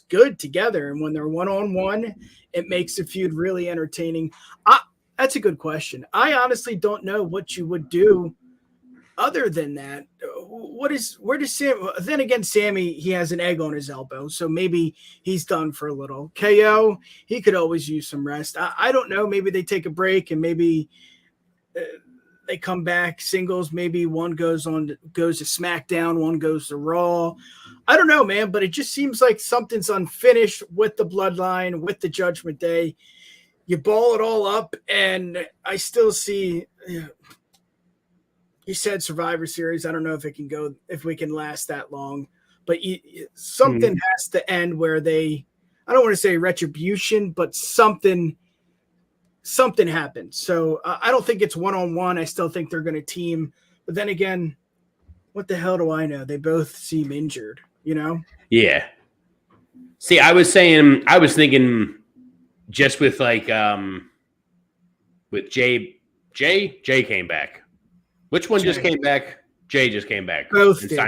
good together. And when they're one-on-one, it makes the feud really entertaining. That's a good question. I honestly don't know what you would do other than that. Where does Sam? Then again, Sammy, he has an egg on his elbow, so maybe he's done for a little. KO, he could always use some rest. I don't know. Maybe they take a break and maybe they come back singles. Maybe one goes to SmackDown, one goes to Raw. I don't know, man, but it just seems like something's unfinished with the Bloodline, with the Judgment Day. You ball it all up, and I still see. You said Survivor Series. I don't know if we can last that long, but something has to end where I don't want to say retribution, but something happened. So I don't think it's one-on-one. I still think they're going to team. But then again, what the hell do I know? They both seem injured, Yeah. See, I was thinking just with like, with Jay came back. Which one just came back? Jay just came back. Both did.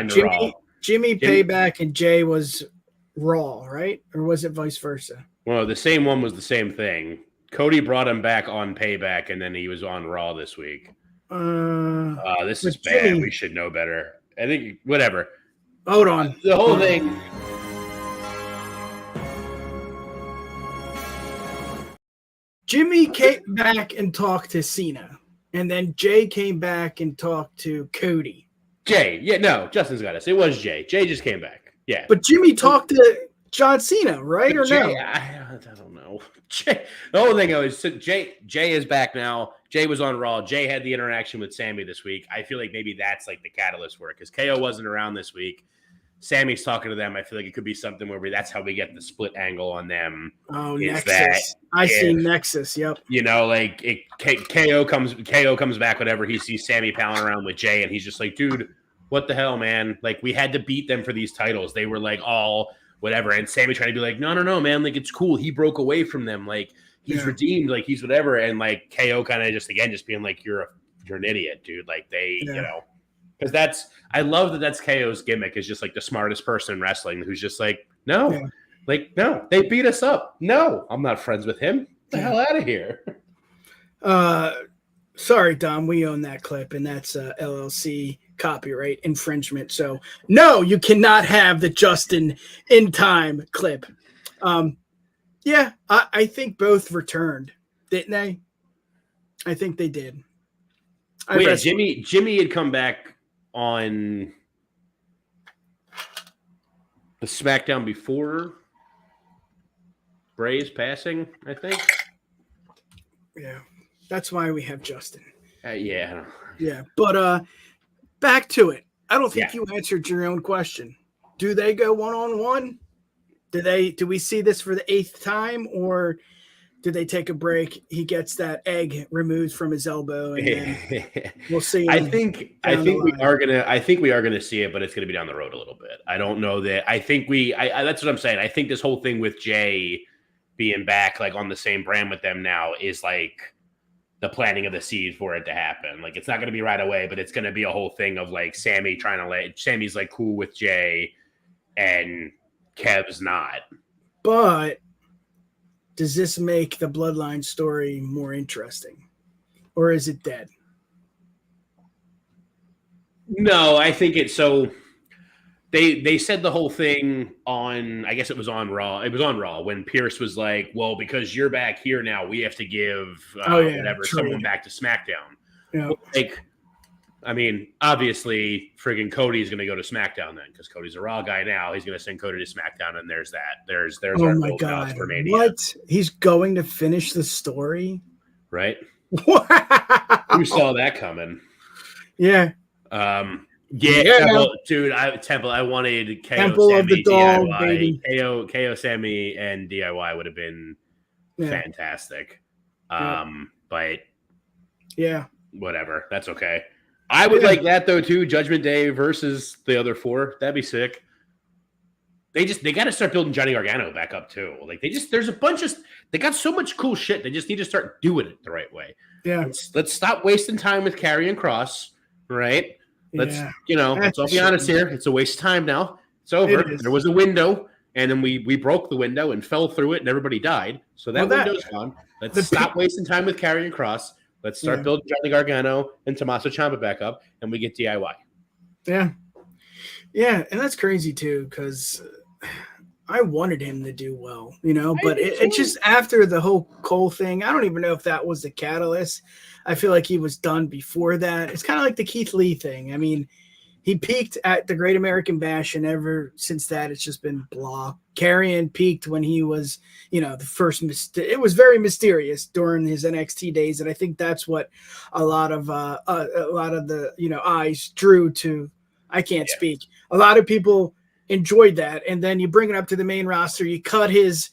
Jimmy Payback and Jay was Raw, right? Or was it vice versa? Well, the same one was the same thing. Cody brought him back on Payback, and then he was on Raw this week. This is bad. Jimmy, we should know better. I think whatever. Hold on. The whole thing. Jimmy came back and talked to Cena. And then Jay came back and talked to Cody. Justin's got us. It was Jay. Jay just came back. Yeah. But Jimmy talked John Cena, right? Or Jay, no? I don't know. Jay, the whole thing is Jay is back now. Jay was on Raw. Jay had the interaction with Sammy this week. I feel like maybe that's like the catalyst for it because KO wasn't around this week. Sammy's talking to them. I feel like it could be something where that's how we get the split angle on them. Oh, Nexus. I see Nexus. Yep. You know, like KO comes back whenever he sees Sammy palling around with Jay, and he's just like, dude, what the hell, man? Like, we had to beat them for these titles. They were like all whatever. And Sammy trying to be like, no, man. Like, it's cool. He broke away from them. Like, he's redeemed. Like, he's whatever. And like KO kind of just being like, you're an idiot, dude. Like you know, because I love that's KO's gimmick is just like the smartest person in wrestling who's just like, no, no, they beat us up. No, I'm not friends with him. Get the hell out of here. Sorry, Dom, we own that clip, and that's LLC copyright infringement. So no, you cannot have the Justin in time clip. Yeah, I think both returned, didn't they? I think they did. Jimmy had come back on the SmackDown before Bray's passing, I think. Yeah, that's why we have Justin. Yeah. But back to it. I don't think you answered your own question. Do they go one-on-one? Do we see this for the 8th time, or do they take a break? He gets that egg removed from his elbow, and then we'll see. I think we are gonna see it, but it's gonna be down the road a little bit. I don't know that. I think that's what I'm saying. I think this whole thing with Jay being back, like on the same brand with them now, is like the planting of the seed for it to happen. Like, it's not gonna be right away, but it's gonna be a whole thing of like Sammy's like cool with Jay, and Kev's not. But does this make the Bloodline story more interesting, or is it dead? No, I think it's so. They said the whole thing on, I guess it was on Raw. It was on Raw when Pierce was like, "Well, because you're back here now, we have to give someone back to SmackDown." Yeah. Like, I mean, obviously, friggin' Cody's going to go to SmackDown then because Cody's a Raw guy now. He's going to send Cody to SmackDown, and there's that. There's oh our my God. For Mania. What? He's going to finish the story? Right? Wow. Who saw that coming? Yeah. Dude, Temple. I wanted KO, Temple Sammy, of the Dog, DIY. baby. KO, Sammy, and DIY would have been fantastic. But whatever. That's okay. I would like that though too. Judgment Day versus the other 4. That'd be sick. They got to start building Johnny Gargano back up too. Like there's a bunch of, they got so much cool shit. They just need to start doing it the right way. Yeah. Let's stop wasting time with Karrion Kross. Right. Let's all be honest here. It's a waste of time now. It's over. There was a window, and then we broke the window and fell through it, and everybody died. So that window's gone. Let's stop wasting time with Karrion Kross. Let's start building Johnny Gargano and Tommaso Ciampa back up, and we get DIY. Yeah. Yeah, and that's crazy, too, because I wanted him to do well, but it just after the whole Cole thing, I don't even know if that was the catalyst. I feel like he was done before that. It's kind of like the Keith Lee thing. I mean, he peaked at the Great American Bash, and ever since that, it's just been blah. Karrion peaked when he was, the first. It was very mysterious during his NXT days, and I think that's what a lot of the eyes drew to. I can't speak. A lot of people enjoyed that, and then you bring it up to the main roster. You cut his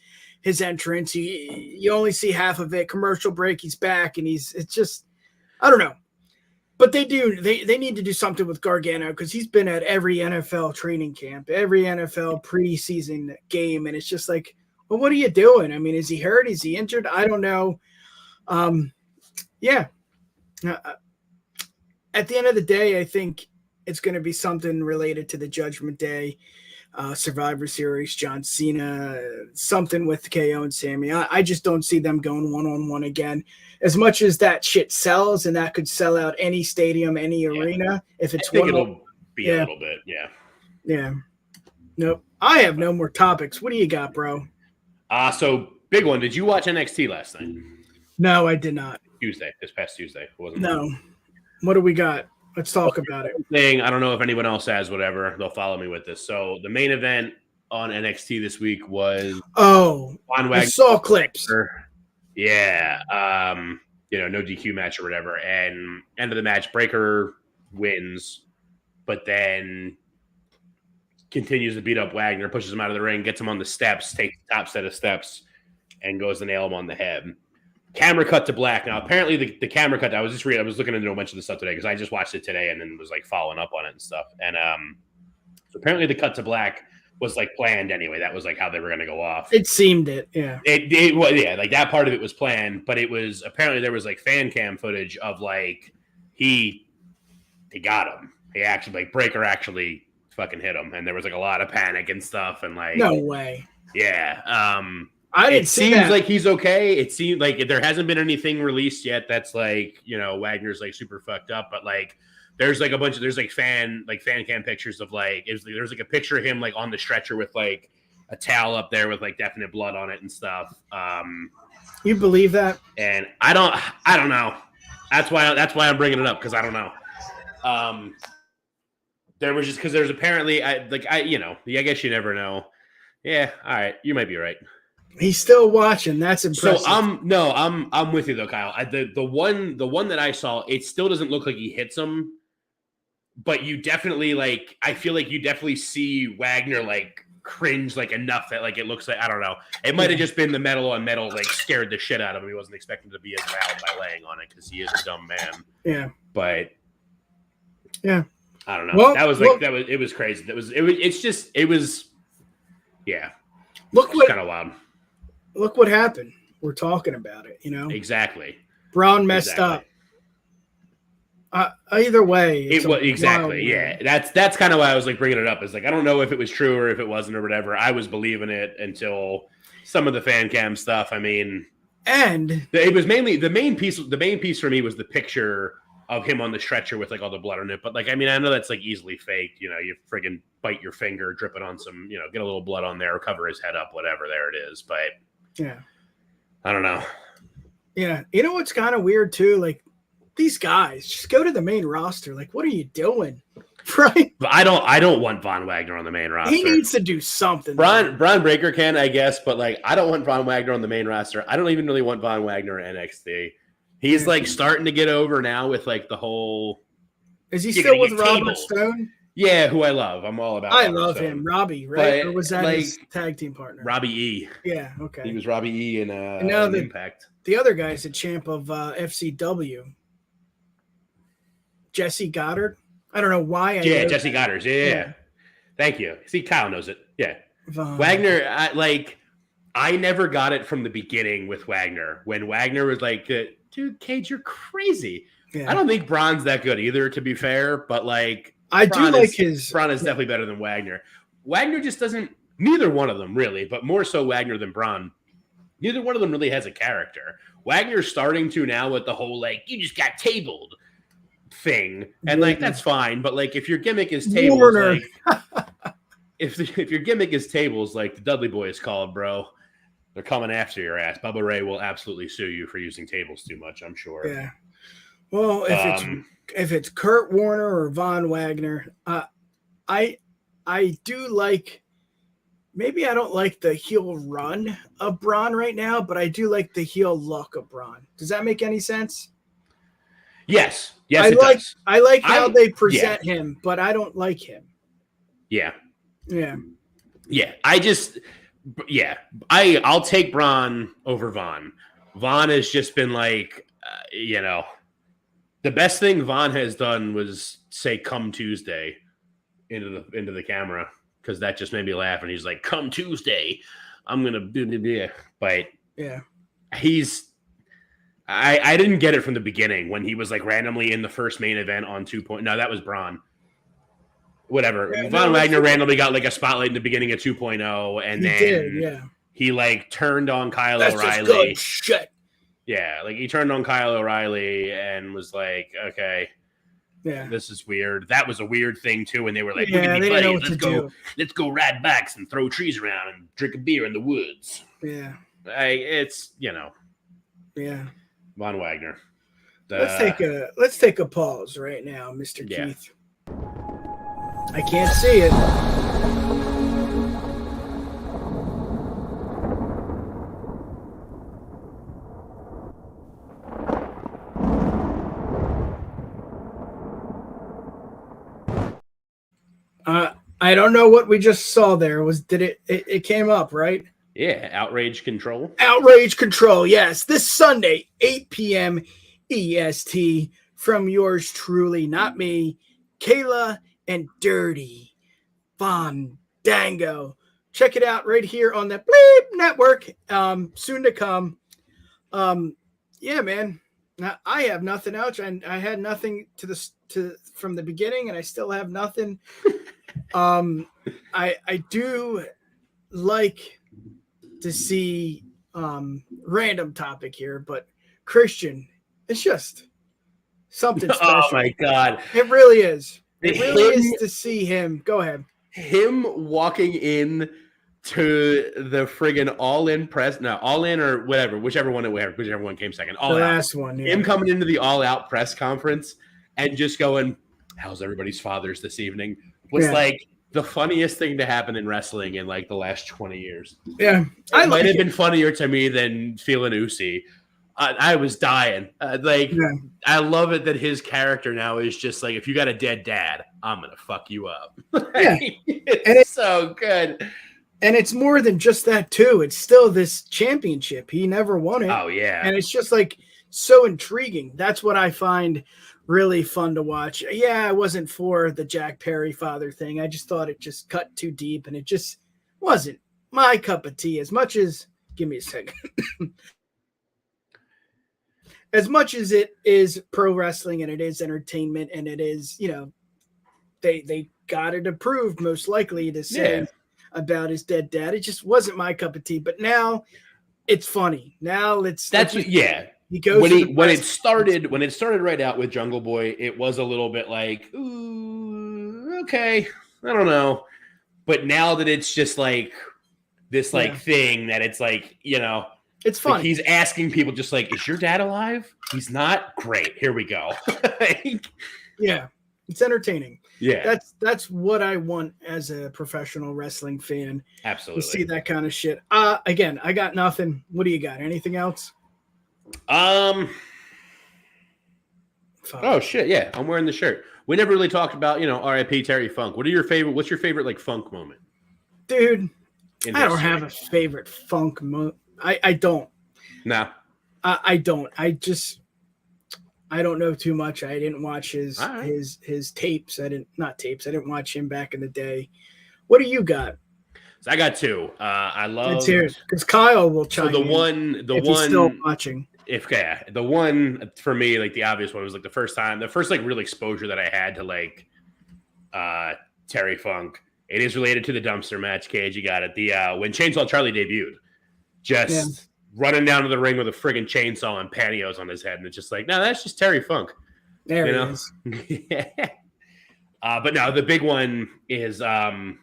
entrance. You only see half of it. Commercial break. He's back, and it's just, I don't know. But they need to do something with Gargano because he's been at every NFL training camp, every NFL preseason game, and it's just like, well, what are you doing? I mean, is he hurt? Is he injured? I don't know. At the end of the day, I think it's going to be something related to the Judgment Day, Survivor Series, John Cena, something with KO and Sammy. I just don't see them going one-on-one again. As much as that shit sells, and that could sell out any stadium, any arena, if it's it'll be a little bit, Yeah. Nope. I have no more topics. What do you got, bro? So big one. Did you watch NXT last night? No, I did not. This past Tuesday. No. What do we got? Let's talk about it. I don't know if anyone else has whatever. They'll follow me with this. So the main event on NXT this week was Von Wagner. I saw clips. Yeah. No DQ match or whatever. And end of the match, Breaker wins, but then continues to beat up Wagner, pushes him out of the ring, gets him on the steps, takes the top set of steps, and goes to nail him on the head. Camera cut to black. Now, apparently the camera cut, I was looking into a bunch of the stuff today because I just watched it today and then was like following up on it and stuff. And so apparently the cut to black was like planned anyway. That was like how they were going to go off. It seemed it, yeah. It was, yeah, like that part of it was planned, but it was apparently there was like fan cam footage of like he got him. He actually, like, Breaker actually fucking hit him, and there was like a lot of panic and stuff, and like no way. Yeah. I didn't see that. It seems like he's okay. It seems like there hasn't been anything released yet that's like, Wagner's like super fucked up, but like there's like a bunch of fan cam pictures of like there's like a picture of him like on the stretcher with like a towel up there with like definite blood on it and stuff. You believe that? And I don't know. That's why I'm bringing it up, because I don't know. There was just because there's apparently I guess you never know. Yeah, all right, you might be right. He's still watching. That's impressive. So I'm with you though, Kyle. The one that I saw, it still doesn't look like he hits him, but you definitely I feel like you definitely see Wagner like cringe like enough that like it looks like, I don't know. It might have just been the metal on metal like scared the shit out of him. He wasn't expecting to be as loud by laying on it because he is a dumb man. Yeah, but yeah, I don't know. Well, it was crazy. It was yeah. Look what kind of wild. Look what happened. We're talking about it, Exactly. Braun messed up. Either way, exactly. Yeah, that's kind of why I was like bringing it up. Is like I don't know if it was true or if it wasn't or whatever. I was believing it until some of the fan cam stuff. I mean, and it was mainly the main piece. The main piece for me was the picture of him on the stretcher with like all the blood on it. But like, I mean, I know that's like easily faked. You friggin' bite your finger, drip it on some, get a little blood on there, cover his head up, whatever. There it is. But yeah, I don't know. Yeah, what's kind of weird too? Like these guys just go to the main roster. Like, what are you doing? Right? But I don't want Von Wagner on the main roster. He needs to do something. Braun Breaker can, I guess, but like I don't want Von Wagner on the main roster. I don't even really want Von Wagner in NXT. He's like starting to get over now with like the whole. Is he still with Robert Stone? Yeah, who I love. I'm all about. I love him, Robbie. Right? But, or was that his tag team partner? Robbie E. Yeah. Okay. He was Robbie E. in Impact. The other guy's the champ of FCW. Jesse Goddard. I don't know why. Jesse Goddard. Yeah. Thank you. See, Kyle knows it. Yeah. Wagner. I never got it from the beginning with Wagner. When Wagner was like, dude, Cage, you're crazy. Yeah. I don't think Braun's that good either, to be fair. But like, Braun is definitely better than Wagner. Wagner just doesn't. Neither one of them really, but more so Wagner than Braun. Neither one of them really has a character. Wagner's starting to now with the whole like you just got tabled thing, and like that's fine. But like if your gimmick is tables, like if your gimmick is tables, like the Dudley Boys called, bro, they're coming after your ass. Bubba Ray will absolutely sue you for using tables too much. I'm sure. Yeah. Well, if it's Kurt Warner or Von Wagner, I do like. Maybe I don't like the heel run of Braun right now, but I do like the heel look of Braun. Does that make any sense? Yes. I like how they present him, but I don't like him. Yeah. Yeah. Yeah. I'll take Braun over Von. Von has just been like, the best thing Von has done was say "Come Tuesday" into the camera. Because that just made me laugh, and he's like, "Come Tuesday, I'm gonna do this." But yeah, I didn't get it from the beginning when he was like randomly in the first main event on 2.0. No, that was Braun. Whatever. Yeah, Von Wagner randomly got like a spotlight in the beginning of 2.0, and then he like turned on Kyle O'Reilly. Just good shit. Yeah, like he turned on Kyle O'Reilly and was like, "Okay." Yeah, this is weird. That was a weird thing too. When they were like, "Look at me, buddies. Let's go ride bikes and throw trees around and drink a beer in the woods." Yeah, it's Yeah, Von Wagner. Let's take a pause right now, Mr. Keith. I can't see it. I don't know what we just saw there. It came up, right? Yeah, Outrage Control. Outrage Control, yes. This Sunday, 8 p.m. EST, from yours truly, not me, Kayla and Dirty Fandango. Check it out right here on the Bleep Network. Soon to come. Yeah, man. Now, I have nothing else. I had nothing from the beginning, and I still have nothing. I do like to see random topic here, but Christian, it's just something special. Oh my God. It really is. It really is to see him. Go ahead. Him walking in to the friggin' all-in press, no, all-in or whatever, whichever one came second. All the out. last one. Yeah. Him coming into the all-out press conference and just going, how's everybody's fathers this evening? Was like the funniest thing to happen in wrestling in like the last 20 years. Yeah. It might have been funnier to me than feeling Uzi. I was dying. I love it that his character now is just like, if you got a dead dad, I'm going to fuck you up. It's so good. And it's more than just that, too. It's still this championship. He never won it. Oh, yeah. And it's just like so intriguing. That's what I find really fun to watch. Yeah, I wasn't for the Jack Perry father thing. I just thought it just cut too deep, and it just wasn't my cup of tea. As much as, give me a second. As much as it is pro wrestling and it is entertainment and it is, they got it approved most likely to say about his dead dad. It just wasn't my cup of tea. But now it's funny. Now he goes when it started right out with Jungle Boy, it was a little bit like, ooh, okay, I don't know. But now that it's just like this thing that it's like, it's funny. Like he's asking people just like, is your dad alive? He's not? Great. Here we go. Yeah. It's entertaining. Yeah. That's what I want as a professional wrestling fan. Absolutely. To see that kind of shit. Again, I got nothing. What do you got? Anything else? Oh shit. Yeah. I'm wearing the shirt. We never really talked about, R.I.P. Terry Funk. What's your favorite like funk moment? Dude, I don't have a favorite funk moment. I don't. No. I don't. I don't know too much. I didn't watch his tapes. I didn't watch him back in the day. What do you got? So I got two. I love. Let's hear it, because Kyle will chime in. If he's still watching. The one for me, like the obvious one, was like the first like real exposure that I had to like Terry Funk. It is related to the dumpster match, Cage. You got it. When Chainsaw Charlie debuted, just running down to the ring with a friggin' chainsaw and pantyhose on his head, and it's just like, no, that's just Terry Funk. There he is. Yeah. But no, the big one is Kyle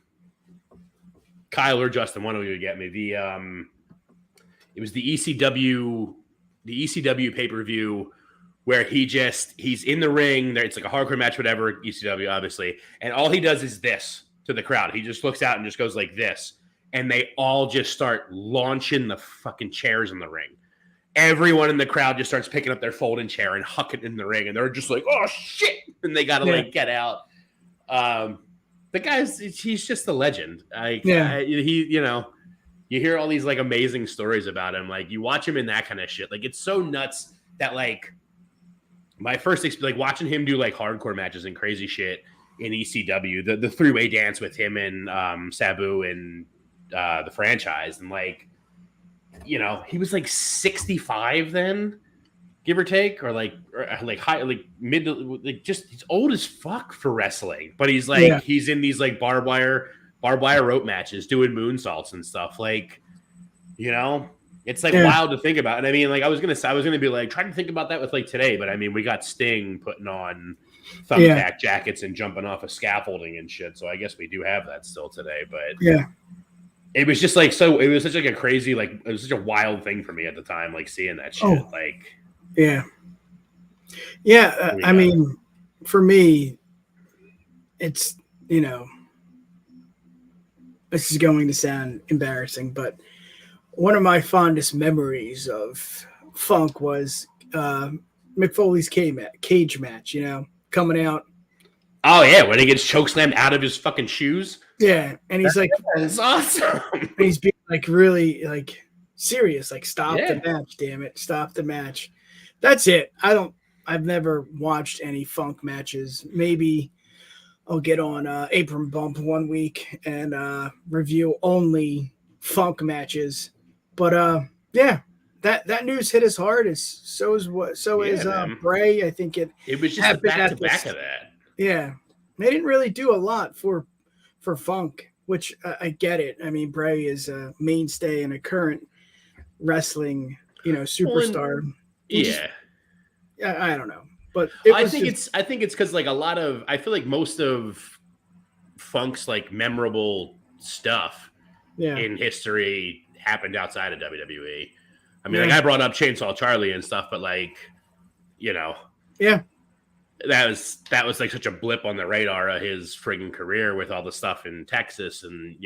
or Justin. One of you would get me. It was the ECW pay-per-view where he's in the ring. It's like a hardcore match, whatever, ECW, obviously. And all he does is this to the crowd. He just looks out and just goes like this. And they all just start launching the fucking chairs in the ring. Everyone in the crowd just starts picking up their folding chair and hucking it in the ring. And they're just like, oh, shit. And they got to get out. The guy's, he's just a legend. You hear all these like amazing stories about him. Like you watch him in that kind of shit. Like it's so nuts that like my first like watching him do like hardcore matches and crazy shit in ECW, the three-way dance with him and Sabu and the franchise, and like, he was like 65 then, give or take, or high, like mid, like just he's old as fuck for wrestling, but he's like he's in these like barbed wire rope matches doing moonsaults and stuff, like, it's like wild to think about. And I mean, like I was gonna be like trying to think about that with like today, but I mean we got Sting putting on thumbtack jackets and jumping off of scaffolding and shit, so I guess we do have that still today. But it was just like, so it was such like a crazy, like it was such a wild thing for me at the time, like seeing that shit. I mean, for me, it's, this is going to sound embarrassing, but one of my fondest memories of Funk was Mick Foley's cage match, coming out Oh yeah, when he gets chokeslammed out of his fucking shoes. Yeah, and he's like, "That's awesome." And he's being like really like serious, like stop Yeah. the match, damn it, stop the match. That's it. I've never watched any Funk matches. Maybe I'll get on Apron Bump one week and review only Funk matches. But yeah, that news hit us hard. Is Bray. I think it was just a back to back of that. Yeah, they didn't really do a lot for Funk, which I get it. I mean, Bray is a mainstay and a current wrestling, superstar. I don't know, but I think it's because like I feel like most of Funk's like memorable stuff in history happened outside of WWE. I mean, like I brought up Chainsaw Charlie and stuff, but like, that was like such a blip on the radar of his friggin' career with all the stuff in Texas and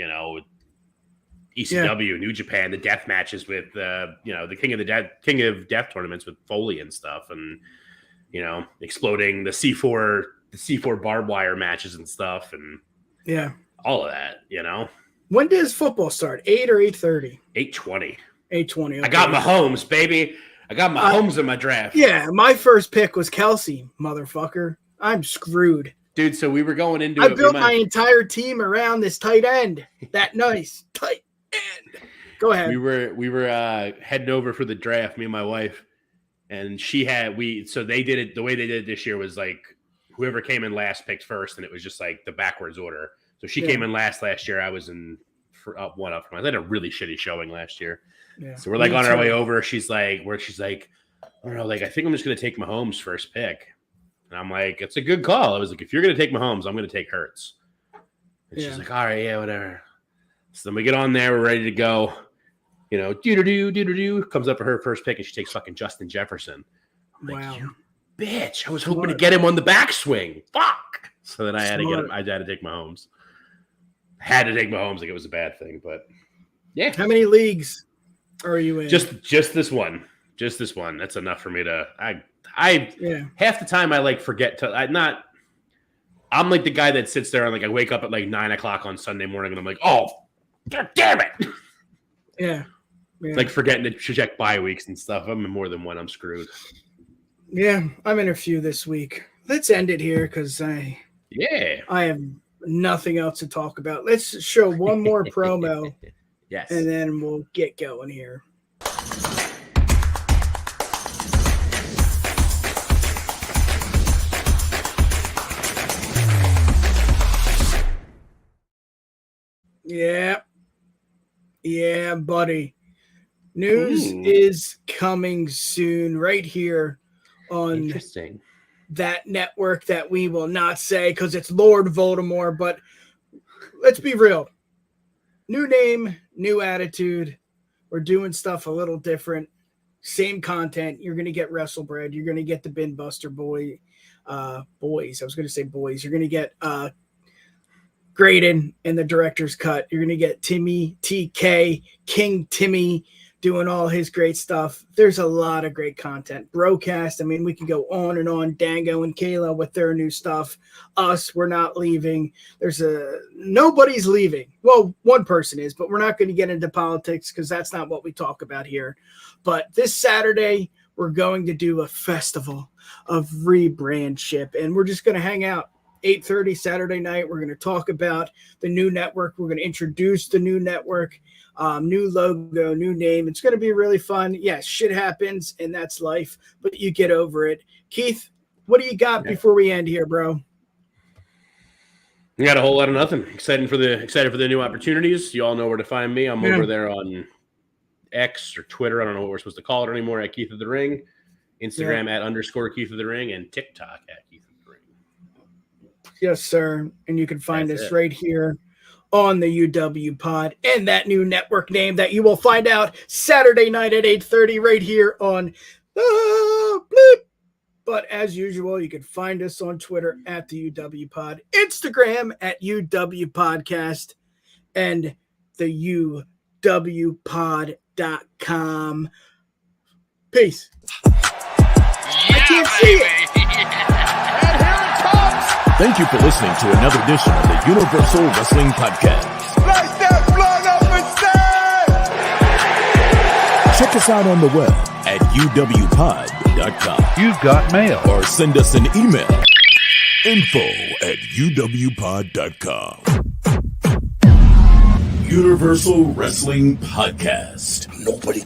ECW, New Japan, the death matches with the King of Death tournaments with Foley and stuff, and exploding the C4 barbed wire matches and stuff, and all of that. When does football start? 8 or 8:30? 8:20. 8:20. Okay. I got Mahomes, baby. I got Mahomes in my draft. Yeah, my first pick was Kelsey, motherfucker. I'm screwed. Dude, so we were going into I built my entire team around this tight end. That nice tight end. Go ahead. We were heading over for the draft, me and my wife, and so they did it the way they did it this year was like whoever came in last picked first, and it was just like the backwards order. So she came in last year. I was in one up from us. I had a really shitty showing last year. Yeah. So we're like on our way over. She's like, I don't know, like I think I'm just gonna take Mahomes first pick. And I'm like, it's a good call. I was like, if you're gonna take Mahomes, I'm gonna take Hurts. And she's like, all right, yeah, whatever. So then we get on there, we're ready to go. Do comes up for her first pick, and she takes fucking Justin Jefferson. I'm like, you bitch! I was hoping to get him on the backswing. Fuck! So then I had to get him. I had to take Mahomes. Had to take Mahomes like it was a bad thing, but yeah. How many leagues are you in? Just this one. Just this one. That's enough for me to. Half the time I like forget to. I'm like the guy that sits there and like I wake up at like 9 o'clock on Sunday morning and I'm like, oh, God damn it. Yeah. Like forgetting to check bye weeks and stuff. I'm in more than one. I'm screwed. Yeah, I'm in a few this week. Let's end it here because I have nothing else to talk about. Let's show one more promo. Yes. And then we'll get going here. Yeah, buddy. News is coming soon right here on that network that we will not say because it's Lord Voldemort, but let's be real. New name, new attitude. We're doing stuff a little different. Same content. You're going to get WrestleBread. You're going to get the Bin Buster boys. I was going to say boys. You're going to get Graydon in the director's cut. You're going to get Timmy, TK, King Timmy doing all his great stuff. There's a lot of great content. Broadcast. I mean, we could go on and on. Dango and Kayla with their new stuff. Us, we're not leaving. Nobody's leaving. Well, one person is, but we're not going to get into politics because that's not what we talk about here. But this Saturday, we're going to do a festival of rebrandship, and we're just going to hang out. 8:30 Saturday night. We're going to talk about the new network. We're going to introduce the new network, new logo, new name. It's going to be really fun. Yes, shit happens, and that's life, but you get over it. Keith, what do you got before we end here, bro? We got a whole lot of nothing. Excited for the new opportunities. You all know where to find me. I'm over there on X or Twitter. I don't know what we're supposed to call it anymore. At Keith of the Ring, Instagram at _Keith of the Ring, and TikTok at Keith. Yes, sir. And you can find us right here on the TheUWPod and that new network name that you will find out Saturday night at 8:30 right here on the Bleep. But as usual, you can find us on Twitter at TheUWPod, Instagram at UWPodcast, and TheUWPod.com. Peace. I can't see it. Thank you for listening to another edition of the Universal Wrestling Podcast. Like that blood up and say! Check us out on the web at TheUWPod.com. You've got mail. Or send us an email. info@TheUWPod.com. Universal Wrestling Podcast. Nobody